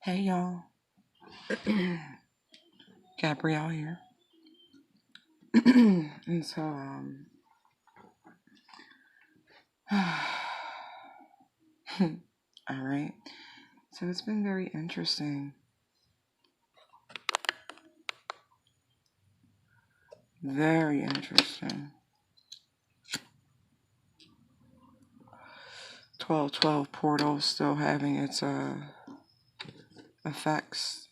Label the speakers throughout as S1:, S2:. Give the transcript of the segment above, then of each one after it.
S1: Hey y'all, Gabrielle here. And so, all right. So it's been very interesting. Very interesting. 1212 portal still having its effects,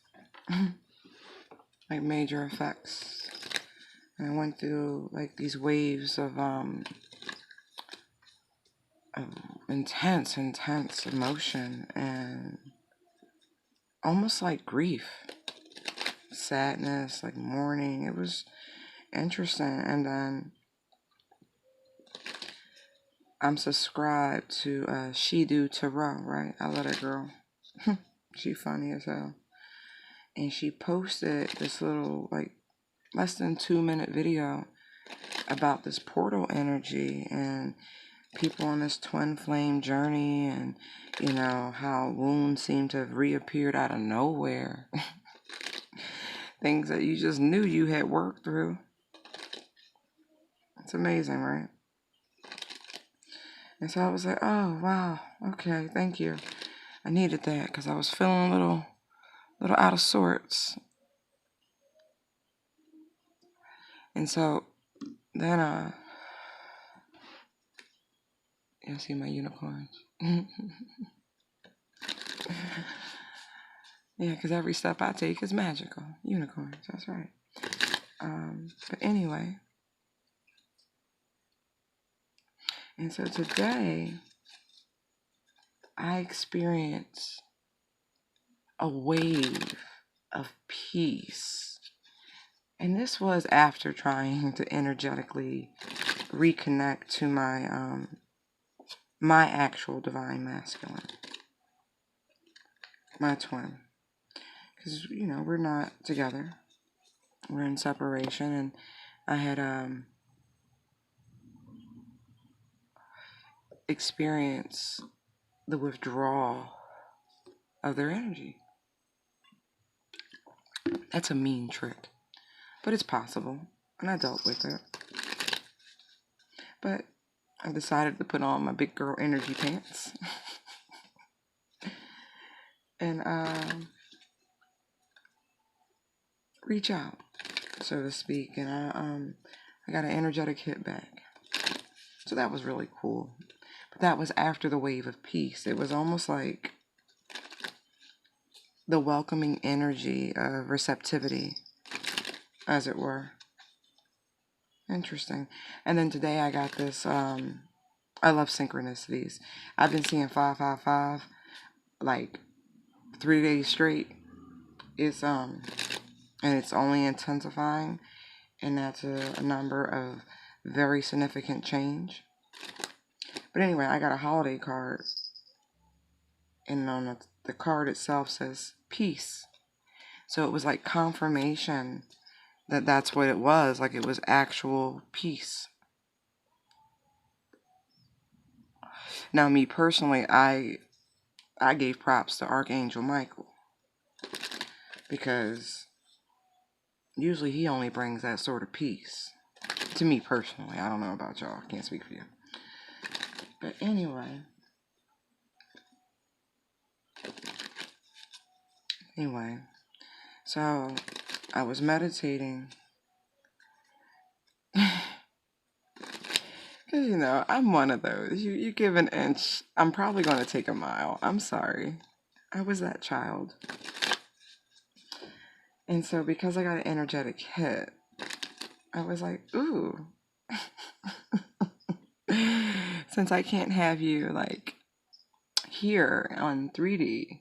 S1: like major effects. And I went through like these waves of intense emotion and almost like grief, sadness, like mourning. It was interesting. And then I'm subscribed to She Tarot, right? I love that girl. She funny as hell. And she posted this little, like, less than 2 minute video about this portal energy and people on this twin flame journey, and how wounds seem to have reappeared out of nowhere. Things that you just knew you had worked through. It's amazing, right? And so I was like, oh wow, okay, thank you. I needed that because I was feeling a little out of sorts. And so then you see my unicorns. Yeah, because every step I take is magical. Unicorns, that's right. But anyway, and so today I experienced a wave of peace. And this was after trying to energetically reconnect to my actual divine masculine, my twin. Because we're not together. We're in separation, and I had experienced the withdrawal of their energy. That's a mean trick, but it's possible, and I dealt with it. But I decided to put on my big girl energy pants and reach out, so to speak. And I got an energetic hit back, so that was really cool. But that was after the wave of peace. It was almost like the welcoming energy of receptivity, as it were. Interesting. And then today I got this, I love synchronicities. I've been seeing 555 like 3 days straight. It's and it's only intensifying, and that's a number of very significant change. But anyway, I got a holiday card, and on the card itself says peace. So it was like confirmation that that's what it was. Like, it was actual peace. Now, me personally, I gave props to Archangel Michael, because usually he only brings that sort of peace. To me personally, I don't know about y'all. I can't speak for you. But anyway, so I was meditating. Because, I'm one of those. You give an inch, I'm probably going to take a mile. I'm sorry. I was that child. And so because I got an energetic hit, I was like, ooh. Since I can't have you, like, here on 3D,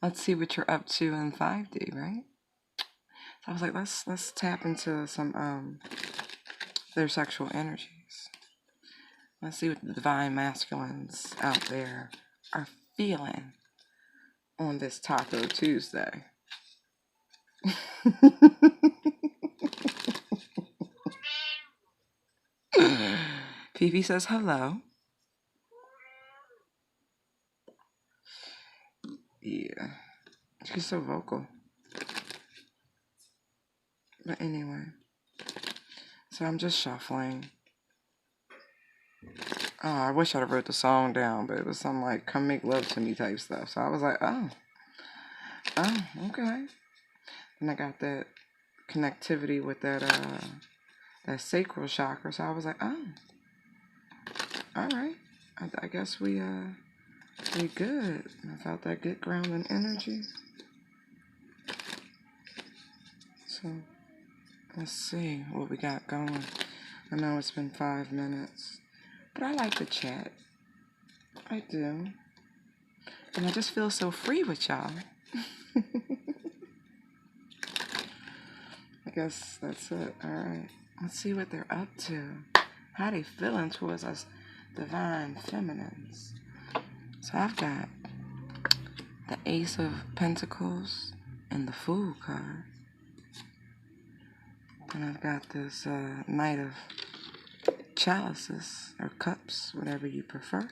S1: let's see what you're up to in 5D, right? So I was like, let's tap into some their sexual energies. Let's see what the divine masculines out there are feeling on this Taco Tuesday. Fifi says hello. Yeah. She's so vocal. But anyway, so I'm just shuffling. Oh, I wish I'd have wrote the song down, but it was some like "Come Make Love to Me" type stuff. So I was like, oh, okay. And I got that connectivity with that sacral chakra. So I was like, oh, all right. I guess we good. I felt that good grounding energy. So let's see what we got going. I know it's been 5 minutes, but I like to chat. I do. And I just feel so free with y'all. I guess that's it. All right. Let's see what they're up to. How they feeling towards us divine feminines. So I've got the Ace of Pentacles and the Fool card. And I've got this Knight of Chalices or Cups, whatever you prefer.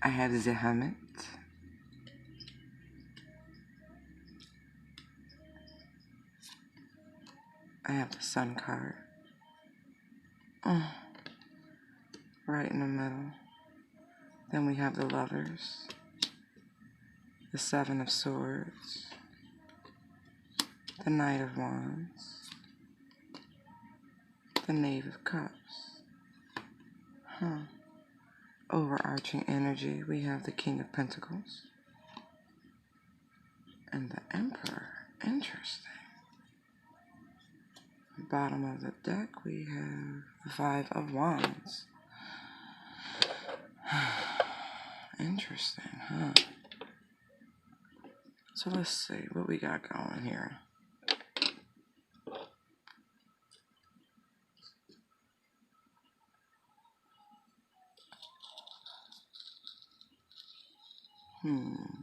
S1: I have the Hermit. I have the Sun card. Right in the middle. Then we have the Lovers. The Seven of Swords. The Knight of Wands. The Knave of Cups. Overarching energy, we have the King of Pentacles. And the Emperor. Interesting. Bottom of the deck, we have the Five of Wands. Interesting, huh? So let's see what we got going here. And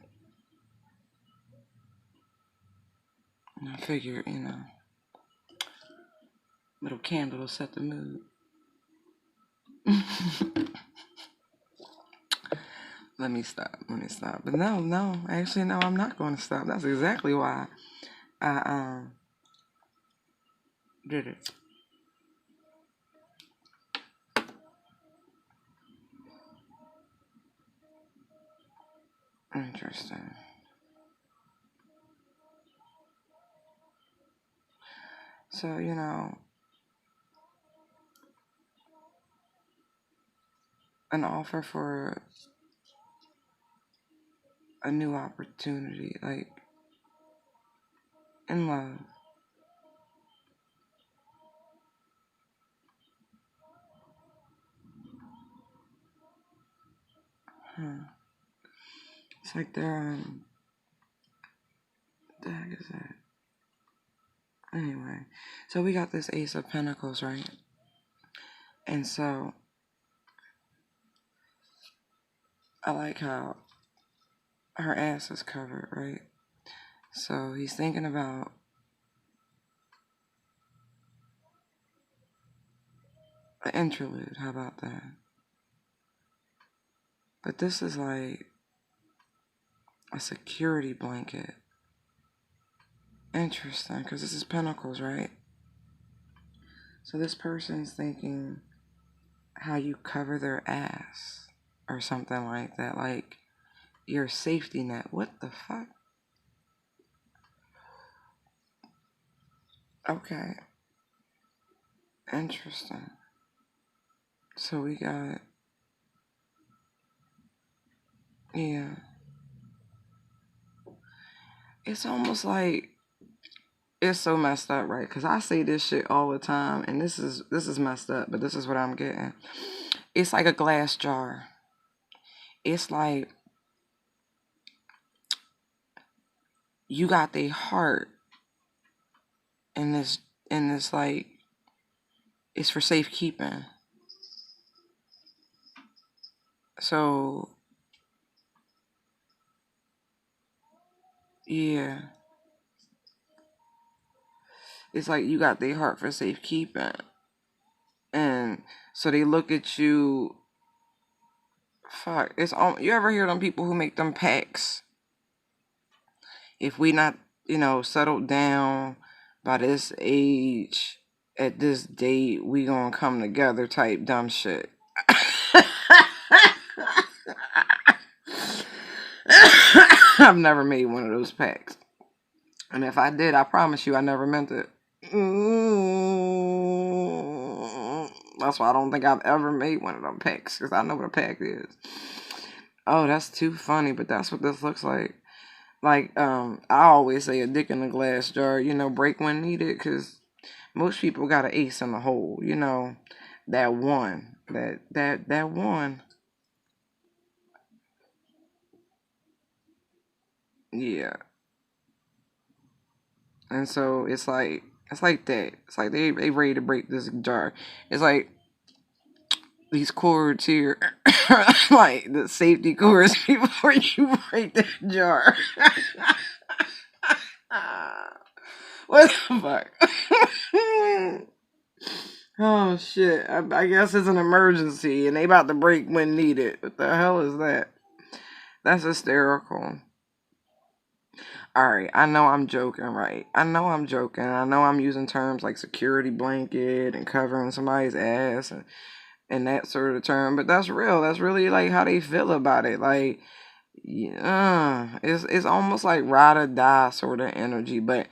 S1: I figure, little candle will set the mood. Let me stop. But no, actually, no, I'm not going to stop. That's exactly why I did it. Interesting. So, an offer for a new opportunity, like in love. It's like they're, the heck is that? Anyway, so we got this Ace of Pentacles, right? And so, I like how her ass is covered, right? So he's thinking about an interlude. How about that? But this is like a security blanket. Interesting, because this is Pentacles, right? So this person's thinking how you cover their ass or something like that. Like your safety net. What the fuck? Okay. Interesting. So we got, yeah. It's almost like, it's so messed up, right? Because I say this shit all the time, and this is messed up, but this is what I'm getting. It's like a glass jar. It's like you got their heart in this like, it's for safekeeping. So yeah, it's like you got their heart for safekeeping, and so they look at you. Fuck, it's all, you ever hear them people who make them pacts If we not, settled down by this age, at this date, we gonna come together type dumb shit. I've never made one of those pacts. And if I did, I promise you I never meant it. That's why I don't think I've ever made one of them packs, because I know what a pack is. Oh, that's too funny, but that's what this looks like. Like, I always say a dick in a glass jar, break when needed, because most people got an ace in the hole, that one. That one. Yeah. And so it's like that. It's like they ready to break this jar. It's like these cords here, like the safety cords before you break the jar. What the fuck? Oh shit! I guess it's an emergency, and they about to break when needed. What the hell is that? That's hysterical. Alright, I know I'm joking, right? I know I'm joking. I know I'm using terms like security blanket and covering somebody's ass and that sort of term, but that's real. That's really like how they feel about it. Like, yeah, it's almost like ride or die sort of energy, but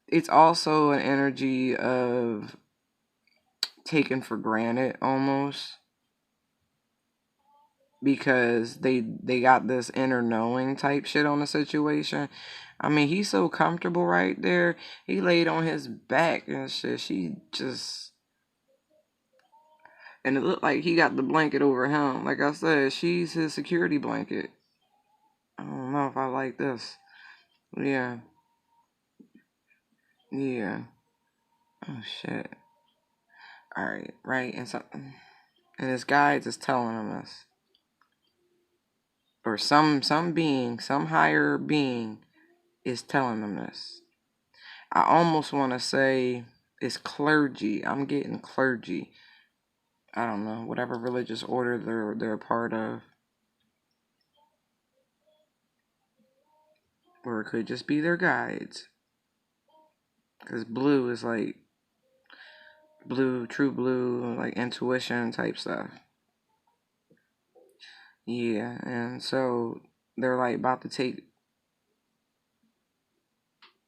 S1: it's also an energy of taken for granted almost, because they got this inner knowing type shit on the situation. I mean, he's so comfortable right there. He laid on his back and shit. And it looked like he got the blanket over him. Like I said, she's his security blanket. I don't know if I like this. Yeah. Yeah. Oh shit. Alright, right. And this guy just telling him this. Or some being, some higher being is telling them this. I almost want to say it's clergy. I'm getting clergy. I don't know, whatever religious order they're a part of. Or it could just be their guides. Because blue is like blue, true blue, like intuition type stuff. Yeah, and so they're like about to take,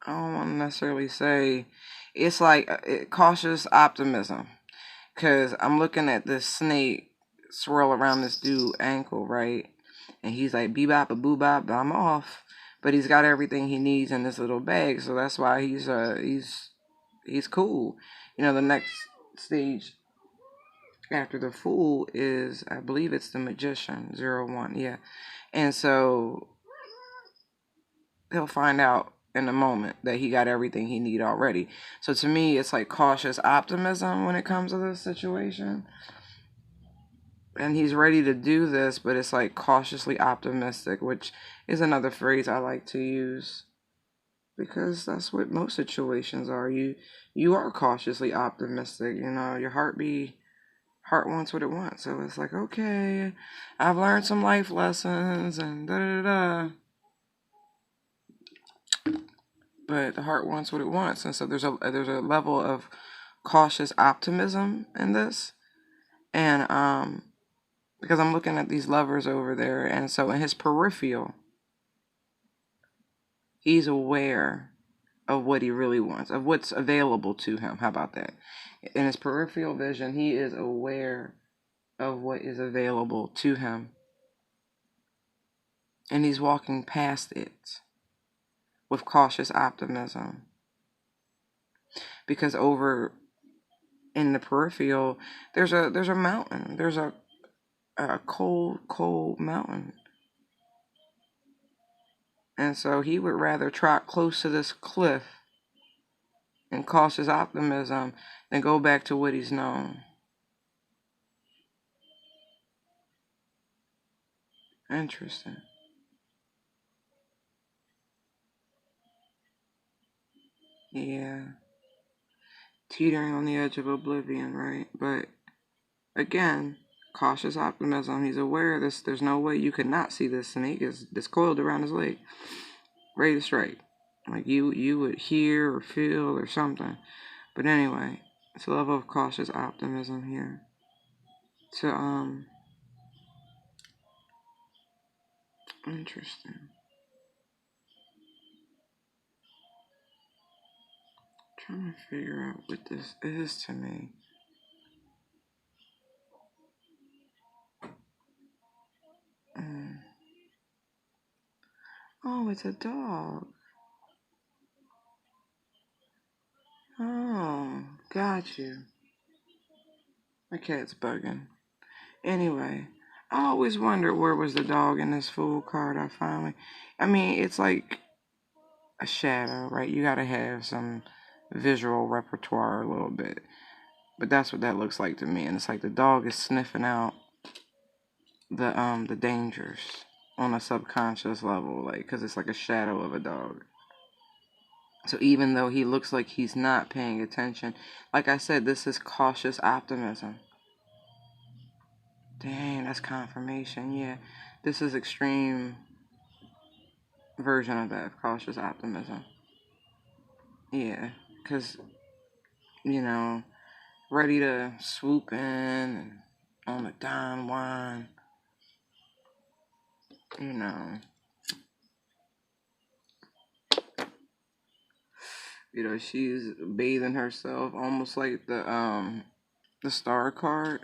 S1: I don't want to necessarily say, it's like cautious optimism. Because I'm looking at this snake swirl around this dude ankle, right? And he's like, bebop a boobop, but I'm off. But he's got everything he needs in this little bag, so that's why he's cool. The next stage after the fool is, I believe it's the magician, 01, yeah. And so he'll find out in a moment that he got everything he need already. So to me, it's like cautious optimism when it comes to this situation. And he's ready to do this, but it's like cautiously optimistic, which is another phrase I like to use, because that's what most situations are. You are cautiously optimistic. Your heart wants what it wants. So it's like, okay, I've learned some life lessons and da da da. But the heart wants what it wants, and so there's a level of cautious optimism in this, and because I'm looking at these lovers over there, and so in his peripheral, he's aware of what he really wants, of what's available to him. How about that? In his peripheral vision, he is aware of what is available to him, and he's walking past it with cautious optimism. Because over in the peripheral, there's a mountain. There's a cold mountain. And so he would rather trot close to this cliff in cautious optimism than go back to what he's known. Interesting. Yeah. Teetering on the edge of oblivion, right? But again, cautious optimism. He's aware this. There's no way you could not see this snake is coiled around his leg, ready to strike. Like you would hear or feel or something. But anyway, it's a level of cautious optimism here. To interesting. Trying to figure out what this is to me. Mm. Oh, it's a dog. Oh, got you. My cat's bugging. Anyway, I always wondered where was the dog in this fool card. I mean, it's like a shadow, right? You gotta have some visual repertoire a little bit. But that's what that looks like to me. And it's like the dog is sniffing out the dangers on a subconscious level, like, because it's like a shadow of a dog. So even though he looks like he's not paying attention, like I said, this is cautious optimism. Dang, that's confirmation. Yeah, this is extreme version of that, cautious optimism. Yeah, because, you know, ready to swoop in and on the Don Juan, you know. She's bathing herself almost like the star card,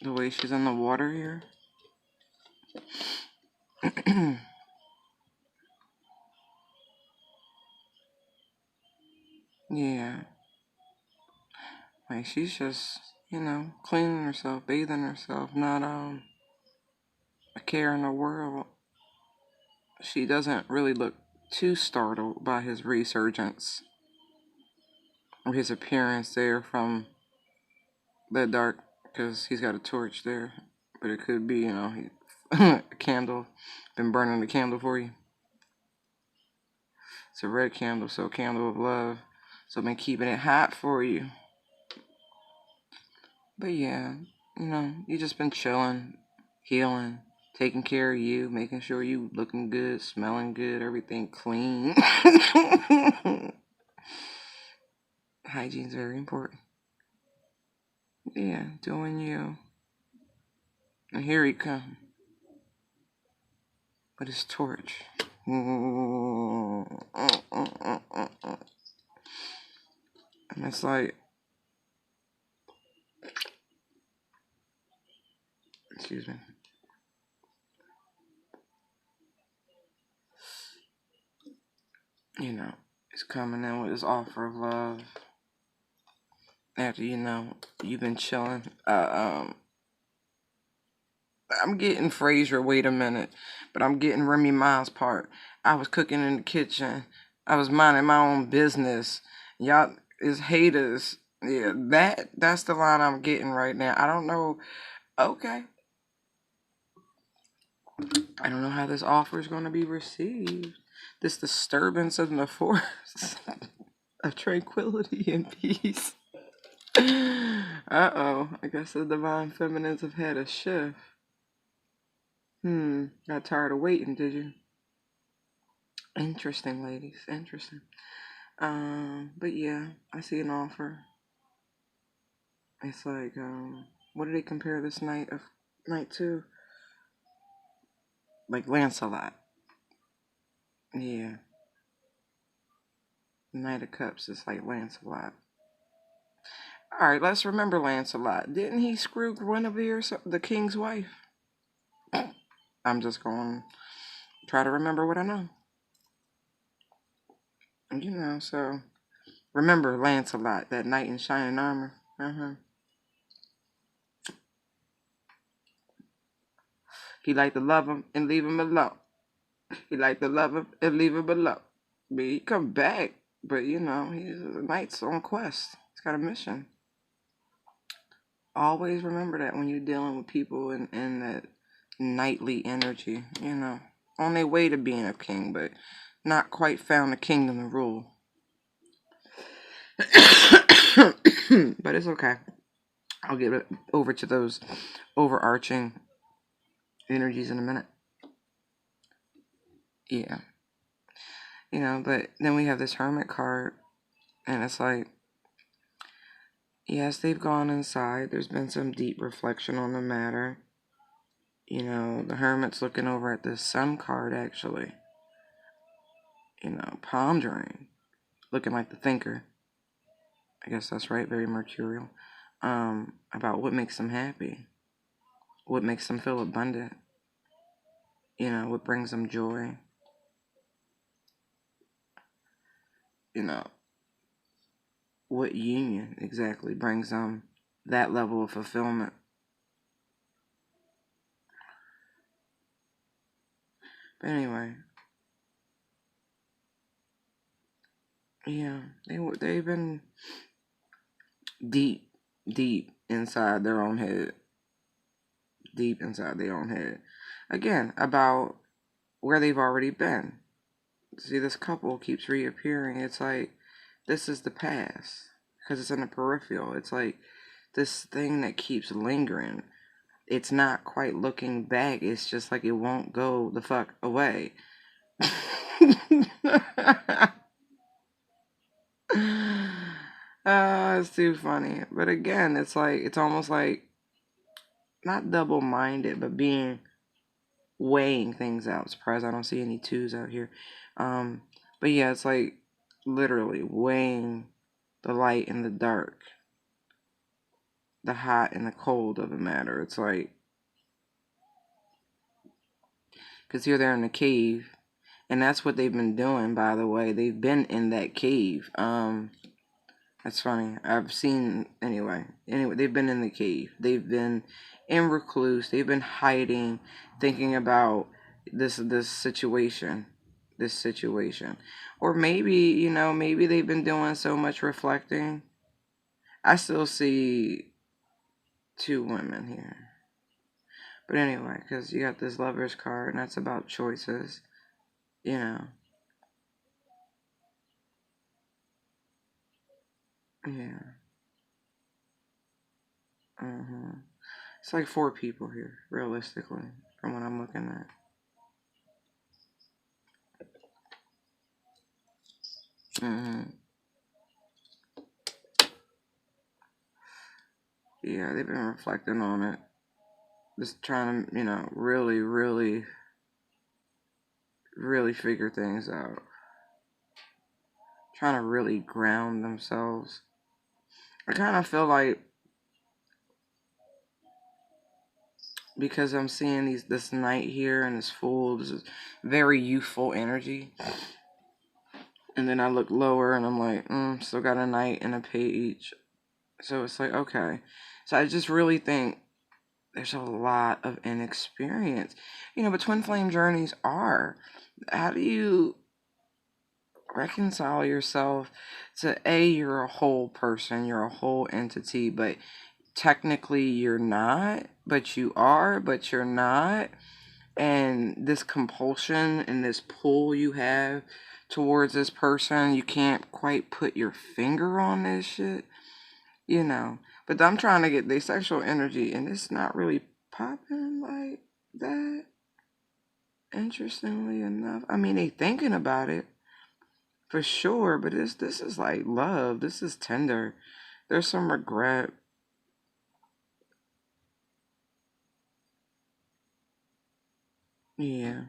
S1: the way she's in the water here. Yeah. Like she's just, cleaning herself, bathing herself, not a care in the world. She doesn't really look too startled by his resurgence or his appearance there from the dark, because he's got a torch there. But it could be, a candle, been burning the candle for you. It's a red candle, so candle of love. So I've been keeping it hot for you. But yeah, you just been chilling, healing, taking care of you, making sure you looking good, smelling good, everything clean. Hygiene's very important. Yeah, doing you. And here he come with his torch. And it's like, excuse me. He's coming in with his offer of love. After, you've been chilling. I'm getting Frasier, wait a minute. But I'm getting Remy Miles part. I was cooking in the kitchen. I was minding my own business. Y'all is haters. Yeah, that's the line I'm getting right now. I don't know. Okay. I don't know how this offer is going to be received. This disturbance of the force of tranquility and peace. Uh-oh. I guess the divine feminines have had a shift. Got tired of waiting, did you? Interesting, ladies. Interesting. But yeah, I see an offer. It's like, what do they compare this night to? Like Lancelot. Yeah. Knight of Cups is like Lancelot. Alright, let's remember Lancelot. Didn't he screw Guinevere, the king's wife? I'm just going to try to remember what I know. So remember Lancelot, that knight in shining armor. He liked to love him and leave him alone. He liked to love him and leave him alone. But he come back, but he's a knight's on quest. He's got a mission. Always remember that when you're dealing with people in that knightly energy, on their way to being a king, but not quite found a kingdom to rule. But it's okay. I'll get it over to those overarching energies in a minute. Yeah. You know, but then we have this hermit card, and it's like, yes, they've gone inside. There's been some deep reflection on the matter. You know, the hermit's looking over at the sun card, actually. You know, pondering, looking like the thinker. I guess that's right, very mercurial. About what makes them happy, what makes them feel abundant, you know, what brings them joy, you know, what union exactly brings them that level of fulfillment. But anyway, yeah, they've been deep, deep inside their own head, deep inside their own head. Again, about where they've already been. See, this couple keeps reappearing. It's like this is the past because it's in the peripheral. It's like this thing that keeps lingering. It's not quite looking back. It's just like it won't go the fuck away. It's too funny. But again, it's like it's almost like not double minded, but being weighing things out. Surprised I don't see any twos out here. Um, but yeah, it's like literally weighing the light and the dark, the hot and the cold of the matter. It's like, because here they're in the cave, and that's what they've been doing, by the way. They've been in that cave. That's funny. I've seen, anyway, they've been in the cave. They've been in recluse. They've been hiding, thinking about this situation. This situation. Or maybe, you know, maybe they've been doing so much reflecting. I still see two women here. But anyway, because you got this lover's card, and that's about choices, you know. Yeah. It's like four people here, realistically, from what I'm looking at. Yeah, they've been reflecting on it. Just trying to, you know, really, really, really figure things out. Trying to really ground themselves. I kind of feel like because I'm seeing this knight here and this fool, this is very youthful energy. And then I look lower and I'm like, still got a knight and a page. So it's like, okay. So I just really think there's a lot of inexperience. You know, but twin flame journeys are. How do you reconcile yourself to you're a whole person, you're a whole entity, but technically you're not, but you are, but you're not. And this compulsion and this pull you have towards this person, you can't quite put your finger on this shit, you know. But I'm trying to get the sexual energy, and it's not really popping like that. Interestingly enough, I mean, they thinking about it for sure, but this is like love. This is tender. There's some regret. Yeah,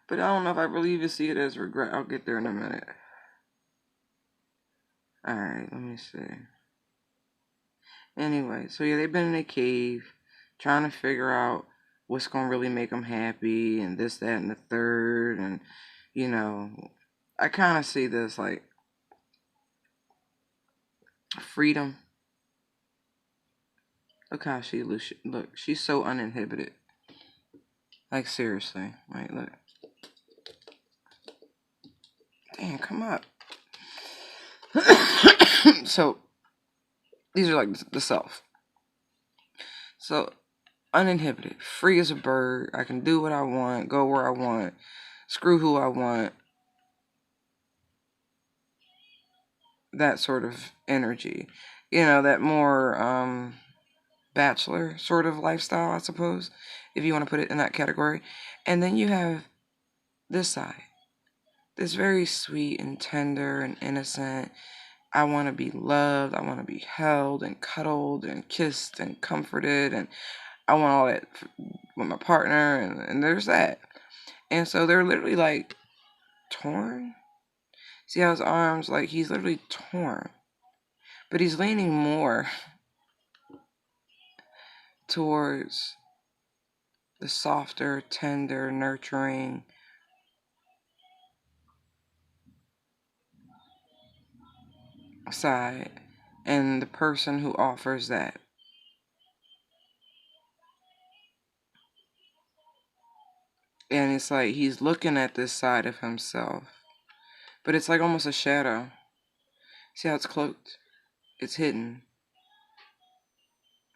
S1: but I don't know if I really even see it as regret. I'll get there in a minute. All right, let me see. Anyway, so yeah, they've been in a cave trying to figure out what's gonna really make them happy and this, that, and the third, and you know, I kind of see this like freedom. Look how she looks. Look, she's so uninhibited. Like seriously, like look. Damn, come up. So these are like the self. So uninhibited, free as a bird. I can do what I want, go where I want, screw who I want. That sort of energy, you know, that more bachelor sort of lifestyle, I suppose, if you want to put it in that category. And then you have this side. This very sweet and tender and innocent. I want to be loved. I want to be held and cuddled and kissed and comforted. And I want all that with my partner. And there's that. And so they're literally like torn. See how his arms, like he's literally torn. But he's leaning more towards the softer, tender, nurturing side and the person who offers that. And it's like he's looking at this side of himself, but it's like almost a shadow. See how it's cloaked? It's hidden.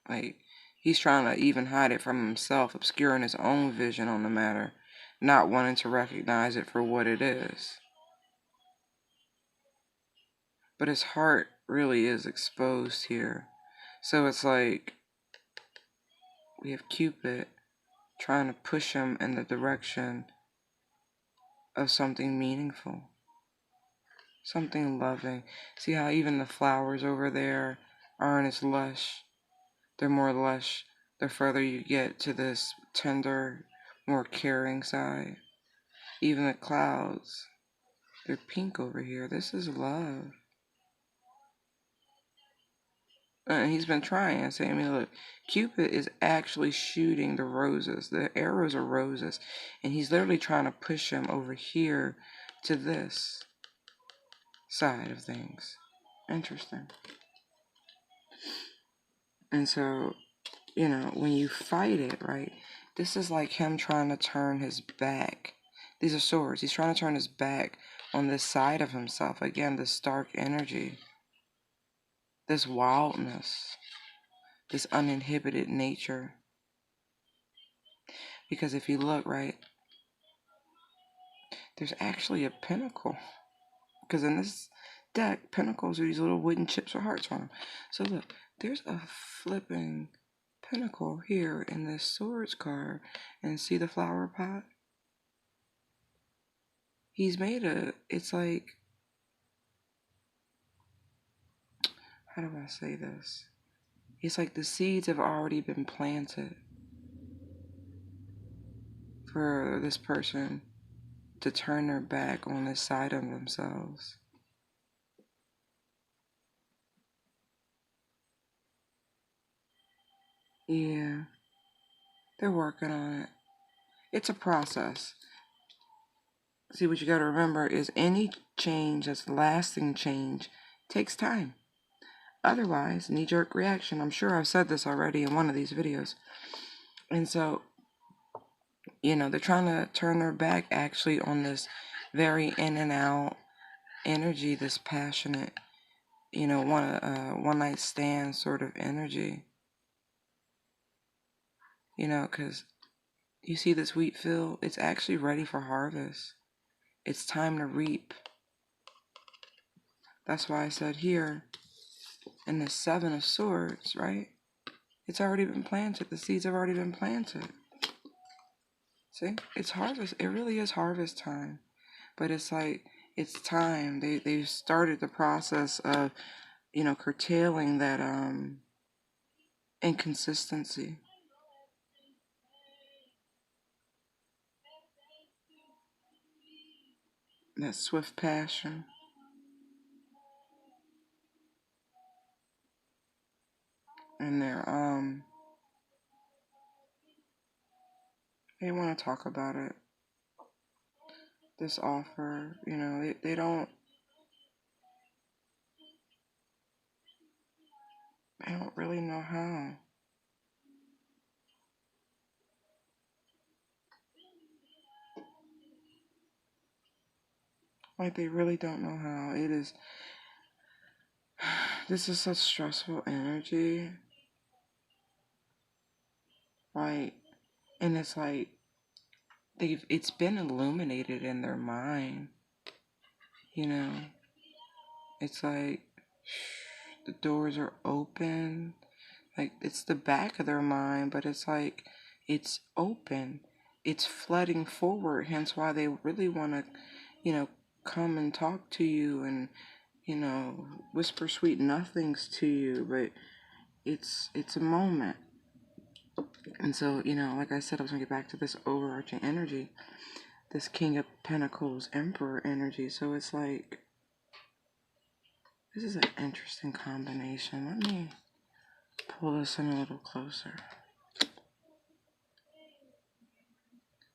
S1: Like he's trying to even hide it from himself, obscuring his own vision on the matter, not wanting to recognize it for what it is. But his heart really is exposed here. So it's like we have Cupid trying to push him in the direction of something meaningful, something loving. See how even the flowers over there aren't as lush. They're more lush the further you get to this tender, more caring side. Even the clouds, they're pink over here. This is love. And he's been trying, saying, I mean, look, Cupid is actually shooting the roses. The arrows are roses. And he's literally trying to push him over here to this side of things. Interesting. And so, you know, when you fight it, right, this is like him trying to turn his back. These are swords. He's trying to turn his back on this side of himself. Again, this dark energy, this wildness, this uninhibited nature. Because if you look, right, there's actually a pinnacle. Because in this deck, pinnacles are these little wooden chips with hearts on them. So look, there's a flipping pinnacle here in this swords card. And see the flower pot? He's made it's like, how do I say this? It's like the seeds have already been planted for this person to turn their back on this side of themselves. Yeah, they're working on it. It's a process. See, what you got to remember is any change that's lasting change takes time. Otherwise, knee-jerk reaction. I'm sure I've said this already in one of these videos. And so, you know, they're trying to turn their back actually on this very in and out energy, this passionate, you know, one night stand sort of energy. You know, because you see this wheat field, it's actually ready for harvest. It's time to reap. That's why I said here in the Seven of Swords, right? It's already been planted. The seeds have already been planted. See, it's harvest. It really is harvest time. But it's like, it's time. They've started the process of, you know, curtailing that inconsistency. That swift passion. And they want to talk about it. This offer, you know, they don't really know how. Like they really don't know how. It is this is such stressful energy. Like, and it's like it's been illuminated in their mind. You know, it's like the doors are open. Like it's the back of their mind, but it's like it's open. it's flooding forward, hence why they really want to, come and talk to you and, whisper sweet nothings to you, but it's a moment. And so, like I said, I was going to get back to this overarching energy, this King of Pentacles, Emperor energy. So it's like, this is an interesting combination. Let me pull this in a little closer.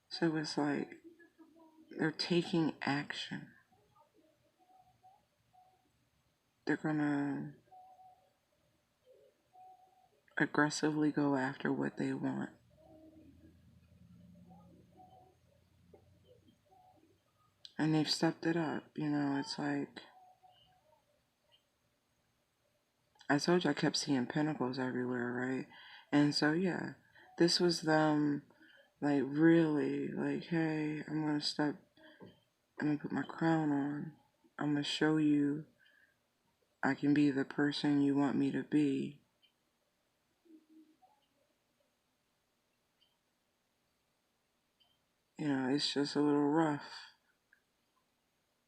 S1: So it's like they're taking action. They're gonna aggressively go after what they want. And they've stepped it up. It's like, I told you I kept seeing pentacles everywhere, right? And so, yeah, this was them, like, really, like, hey, I'm going to put my crown on. I'm going to show you I can be the person you want me to be. It's just a little rough.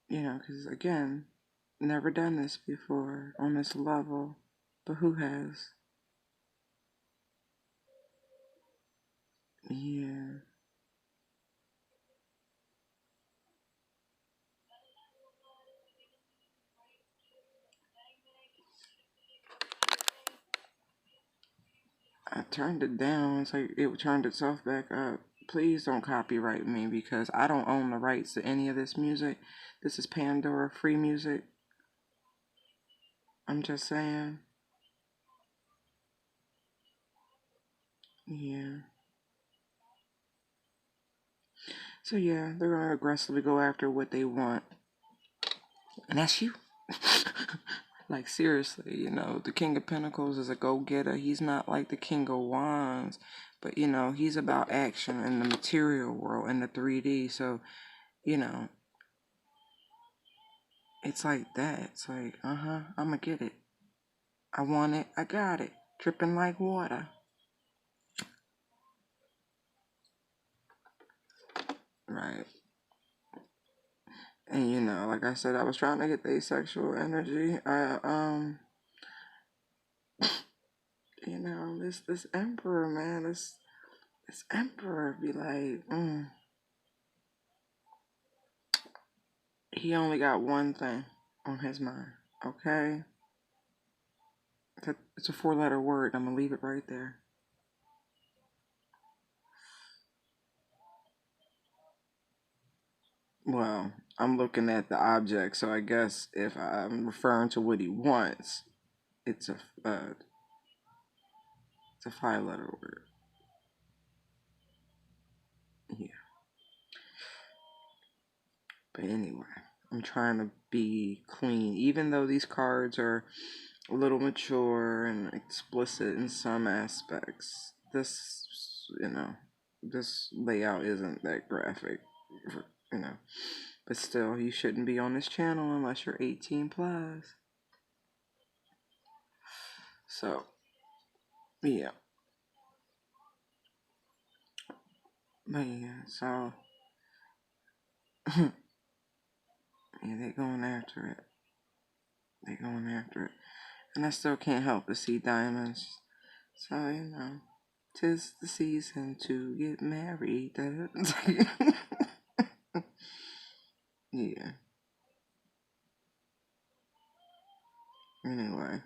S1: Because again, never done this before on this level, but who has? Yeah. I turned it down. It's like it turned itself back up. Please don't copyright me because I don't own the rights to any of this music. This is Pandora free music. I'm just saying. Yeah. So yeah, they're gonna aggressively go after what they want. And that's you. Like seriously, the King of Pentacles is a go-getter. He's not like the King of Wands, but he's about action in the material world, in the 3D. So, it's like that. It's like, I'ma get it. I want it, I got it. Dripping like water. Right. And like I said, I was trying to get the asexual energy. This emperor, man, this emperor be like, he only got one thing on his mind, okay? It's a 4-letter word. I'm gonna leave it right there. Well, I'm looking at the object, so I guess if I'm referring to what he wants, it's a uh, it's a 5-letter word. Yeah. But anyway, I'm trying to be clean, even though these cards are a little mature and explicit in some aspects. This layout isn't that graphic, you know. But still, you shouldn't be on this channel unless you're 18 plus. So, yeah. But yeah, so, yeah, they're going after it. They're going after it. And I still can't help but see diamonds. So, 'tis the season to get married. Yeah. Anyway.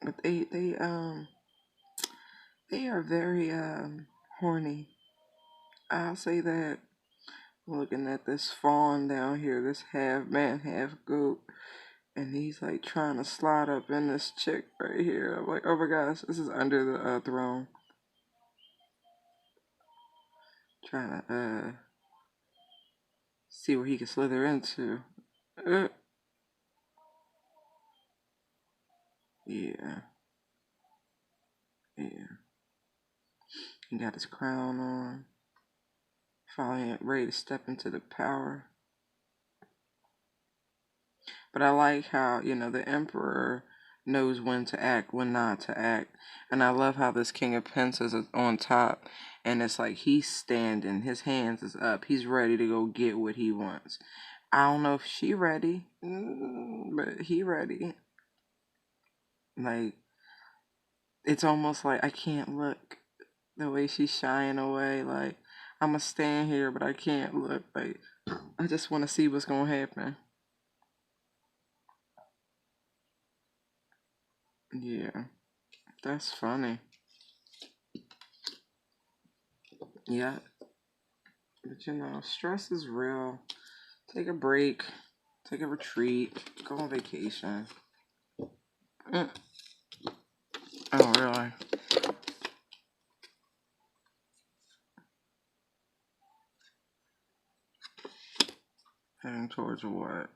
S1: But they are very, horny. I'll say that. Looking at this fawn down here, this half man, half goat. And he's like trying to slide up in this chick right here. I'm like, oh my gosh, this is under the throne. Trying to see where he can slither into. Uh, yeah, yeah. He got his crown on. Finally ready to step into the power. But I like how, the emperor, knows when to act, when not to act. And I love how this King of Pentacles is on top, and it's like he's standing, his hands is up, he's ready to go get what he wants. I don't know if she ready, but he ready. Like, it's almost like I can't look the way she's shying away. Like, I'm gonna stand here, but I can't look. Like, I just want to see what's gonna happen. Yeah, that's funny. Yeah, but you know, stress is real. Take a break, take a retreat, go on vacation. Mm. Oh, really? Heading towards what?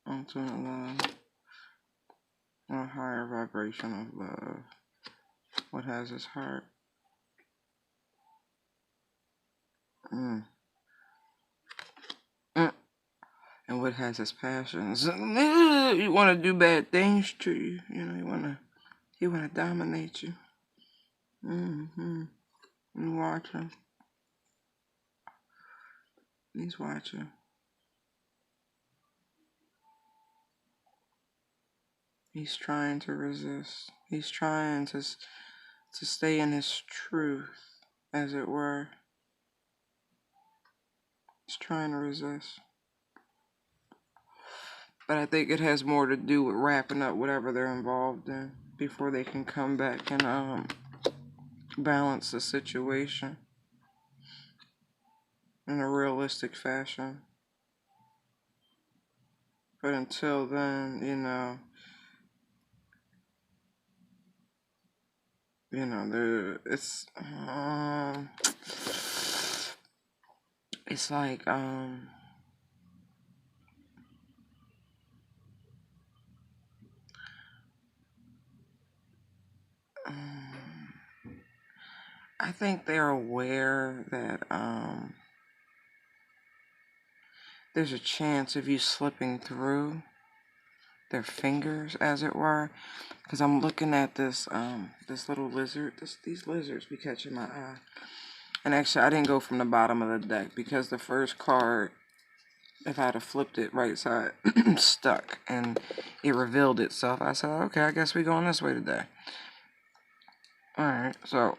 S1: Ultimate love. A higher vibration of love. What has his heart? Mm. Mm. And what has his passions? You want to do bad things to you. You know, he wanna dominate you. Mm-hmm. You watch him. He's watching. He's trying to resist. He's trying to stay in his truth, as it were. He's trying to resist. But I think it has more to do with wrapping up whatever they're involved in before they can come back and balance the situation in a realistic fashion. But until then, it's like I think they're aware that there's a chance of you slipping through their fingers, as it were. Because I'm looking at this little lizard. These lizards be catching my eye. And actually, I didn't go from the bottom of the deck because the first card, if I'd have flipped it right side, stuck. And it revealed itself. I said, okay, I guess we're going this way today. Alright, so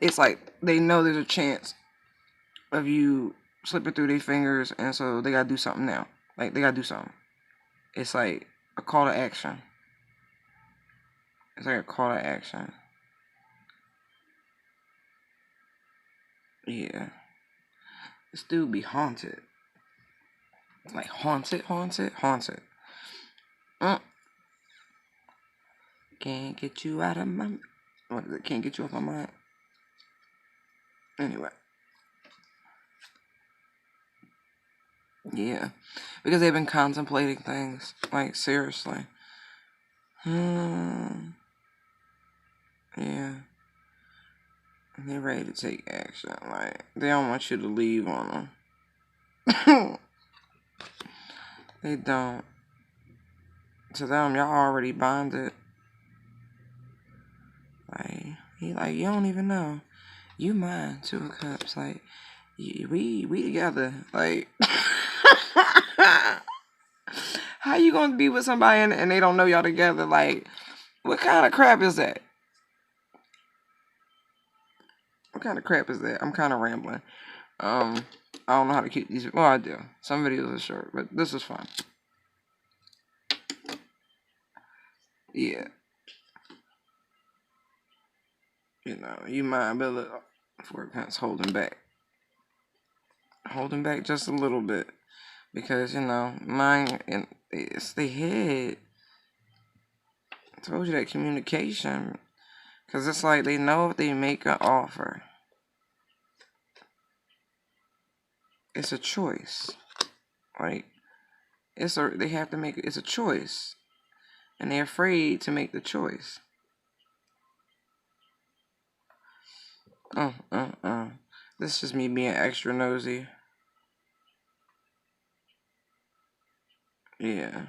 S1: it's like they know there's a chance of you slipping through their fingers, and so they gotta do something now. Like, they gotta do something. It's like a call to action. It's like a call to action. Yeah. This dude be haunted. Like, haunted. Can't get you out of my... What is it? Can't get you off my mind. Anyway. Yeah. Because they've been contemplating things. Like, seriously. Yeah. And they're ready to take action. Like, they don't want you to leave on them. They don't. To them, y'all already bonded. Like, you don't even know. You mine, 2 of Cups. Like, we together. Like, how you gonna be with somebody and they don't know y'all together? Like, what kind of crap is that? What kind of crap is that? I'm kind of rambling. I don't know how to keep these. Well, I do. Some videos are short, but this is fun. Yeah. You know, you mind, but look, 4 of Cups holding back. Holding back just a little bit. Because, mine, and it's the head. I told you that communication. Because it's like they know if they make an offer, it's a choice. Like, they have to make, it's a choice. And they're afraid to make the choice. This is just me being extra nosy. Yeah.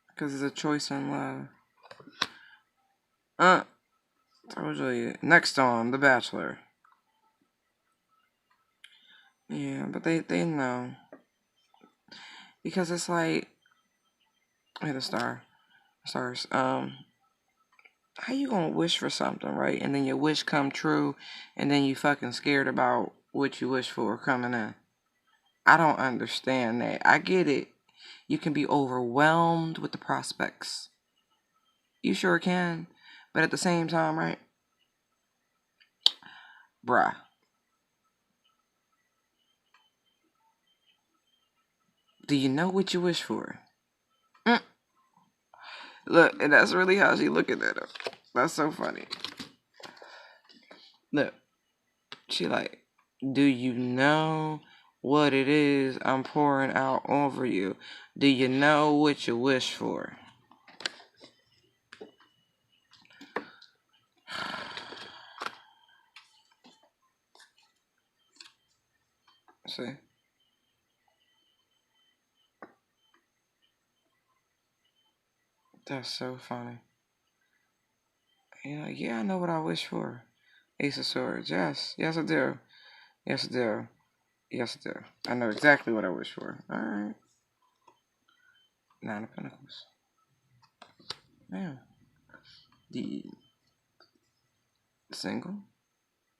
S1: Because it's a choice in love. Told you. Next on The Bachelor. Yeah, but they know. Because it's like, hey, the stars. How you gonna wish for something, right? And then your wish come true, and then you fucking scared about what you wish for coming in. I don't understand that. I get it. You can be overwhelmed with the prospects. You sure can. But at the same time, right? Bruh. Do you know what you wish for? Mm. Look, and that's really how she looking at him. That's so funny. Look, she like, do you know what it is I'm pouring out over you? Do you know what you wish for? See? That's so funny. You know, yeah, I know what I wish for. Ace of Swords. Yes. Yes, I do. Yes, I do. Yes, I do. I know exactly what I wish for. Alright. Nine of Pentacles. Yeah. The single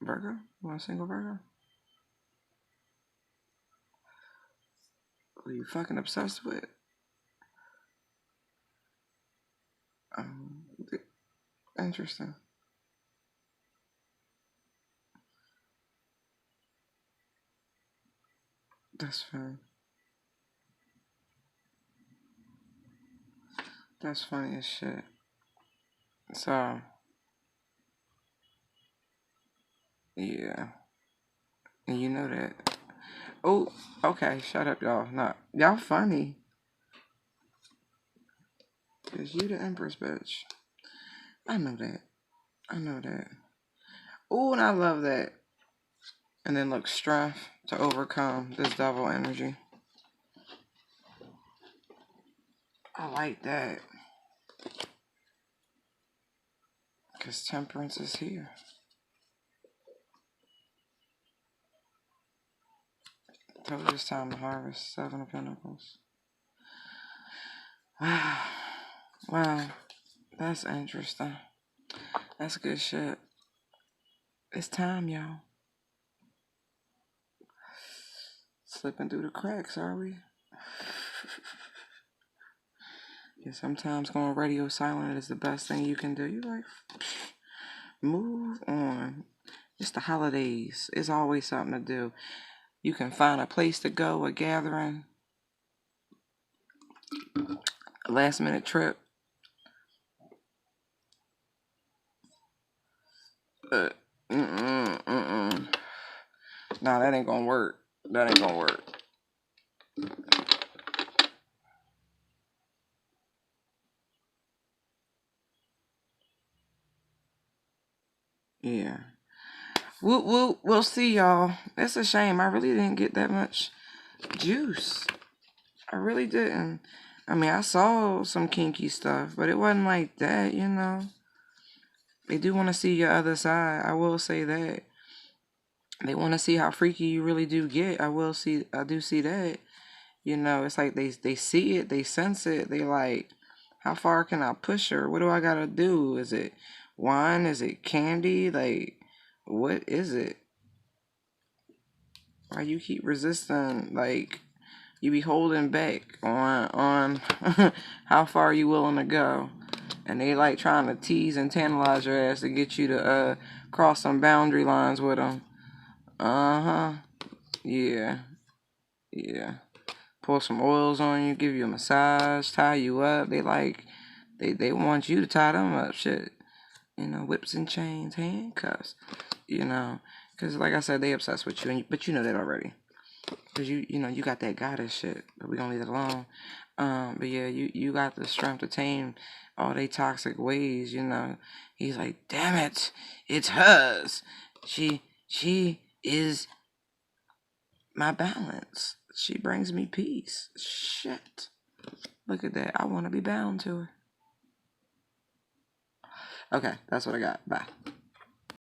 S1: Virgo? You want a single Virgo? Who you fucking obsessed with? Um, Interesting. That's funny. That's funny as shit. So, yeah. And you know that. Oh, okay. Shut up, y'all. Nah, y'all funny. Cause you the Empress, bitch. I know that. I know that. Oh, and I love that. And then look, strength to overcome this devil energy. I like that. Because temperance is here. Told you it's time to harvest. Seven of Pentacles. Wow. That's interesting. That's good shit. It's time, y'all. Slipping through the cracks, are we? Yeah, sometimes going radio silent is the best thing you can do. You like, move on. It's the holidays. It's always something to do. You can find a place to go, a gathering, a last minute trip. Uh, Nah, that ain't gonna work. That ain't gonna work. Yeah. We'll see, y'all. It's a shame. I really didn't get that much juice. I really didn't. I mean, I saw some kinky stuff, but it wasn't like that, you know. They do want to see your other side. I will say that. They want to see how freaky you really do get. I do see that. You know, it's like they see it, they sense it. They like, how far can I push her? What do I gotta do? Is it wine? Is it candy? Like, what is it? Why you keep resisting? Like, you be holding back on how far you willing to go, and they like trying to tease and tantalize your ass to get you to cross some boundary lines with them. Uh-huh. Yeah. Yeah. Pour some oils on you, give you a massage, tie you up. They want you to tie them up. Shit. You know, whips and chains, handcuffs. You know, because like I said, they obsessed with you, but you know that already. Because you know, you got that goddess shit, but we gonna leave it alone. But yeah, you got the strength to tame all they toxic ways, you know. He's like, damn it, it's hers. She is my balance. She brings me peace. Shit. Look at that. I want to be bound to her. Okay, that's what I got. Bye.